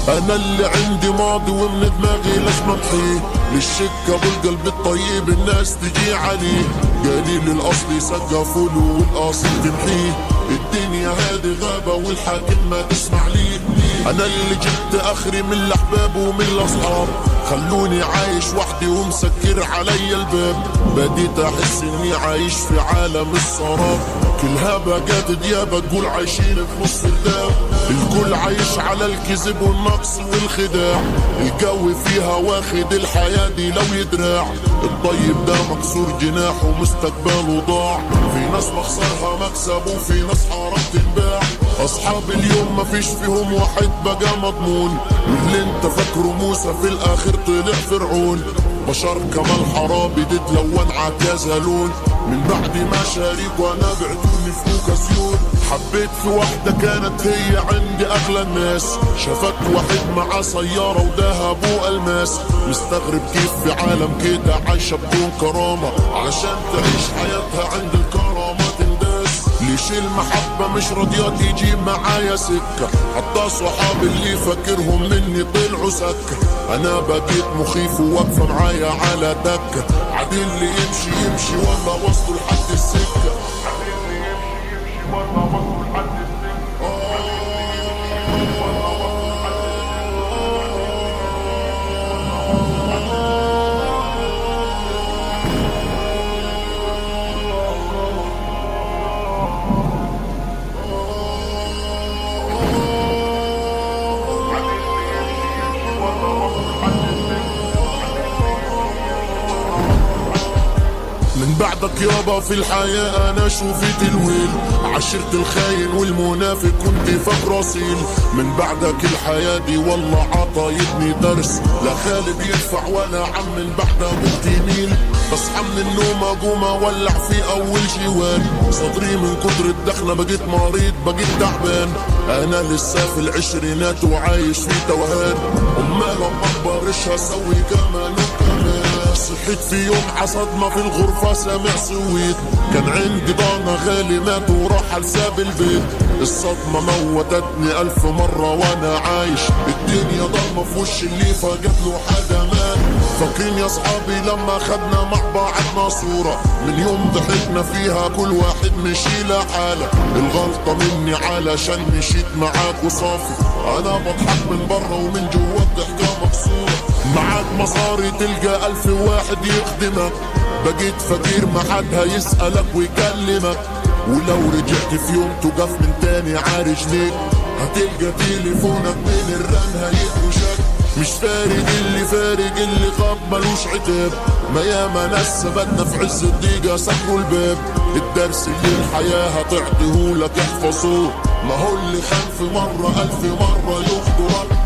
انا اللي عندي ماضي ومن دماغي ليش ممحيه، للشك ابو القلب الطيب الناس تجي عليه، قليل الاصل يسقفوا له والاصل تمحيه، الدنيا هادي غابة والحاكم ما تسمع ليه. انا اللي جبت اخري من الاحباب ومن الاصحاب، خلوني عايش وحدي ومسكر علي الباب، بديت احس اني عايش في عالم السراب، كلها بقات ديابة تقول عايشين في نص الداب، الكل عايش على الكذب والنقص والخداع، الجو فيها واخد الحياة دي لو يدراع، الطيب ده مكسور جناح ومستقبله ضاع، في ناس مخسرها مكسب وفي ناس حرام تنباع، اصحاب اليوم مفيش فيهم واحد بقى مضمون، واللي انت فاكره موسى في الاخر طلع فرعون، بشر كمال حرابي دي تلون عكازها لون، من بعد ما شاريك وانا بعتوني فوق سيول، حبيت في واحدة كانت هي عندي اغلى الناس، شافت واحد معاه سيارة وذهب والماس، مستغرب كيف في عالم كده عايشة بدون كرامة، علشان تعيش حياتها عند الكرامة تنداس، ليش المحبة مش راضية تجيب معايا سكة، حتى صحابي اللي فاكرهم مني طلعوا سكة، انا بقيت مخيف وواقفة معايا على دكة، عادي اللي يمشي يمشي والله وصلوا لحد السكة، من بعدك يابا في الحياة انا شوفت الويل، عشرت الخاين والمنافق كنت فاكر اصيل، من بعدك الحياة دي والله عطايتني درس، لا خالي بيدفع ولا عم من بعدها ممكن، بصحى من النوم اقوم اولع في اول جوال، صدري من كتر الدخنة بقيت مريض بقيت تعبان، انا لسه في العشرينات وعايش في توهان، امال اما اكبر ايش هسوي كمان وكمان، صحيت في يوم عصدمة في الغرفة سامع صويت، كان عندي ضانة غالي مات وراح لساب البيت، الصدمة موتتني 1000 مرة وانا عايش، الدنيا ضلمة في وش اللي فقد له حدا مات، فاكرين يا اصحابي لما خدنا مع بعضنا صورة، من يوم ضحكنا فيها كل واحد مشي لحاله، الغلطة مني علشان مشيت معاك وصافي، انا بضحك من برا ومن جوا الضحكة مكسورة، معاك مصاري تلقى 1000 واحد يخدمك، بقيت فقير ما حد هيسألك ويكلمك، ولو رجعت في يوم تقف من تاني عارجليك، هتلقى تليفونك بين الرن هيقوشك، مش فارق اللي فارق اللي غاب ملوش عتاب، ما ياما ناس سبتنا في عز الضيقة سكروا الباب، الدرس اللي الحياة هتعطيهولك احفظوه، ما هو اللي خان في مرة 1000 مرة يخطرك.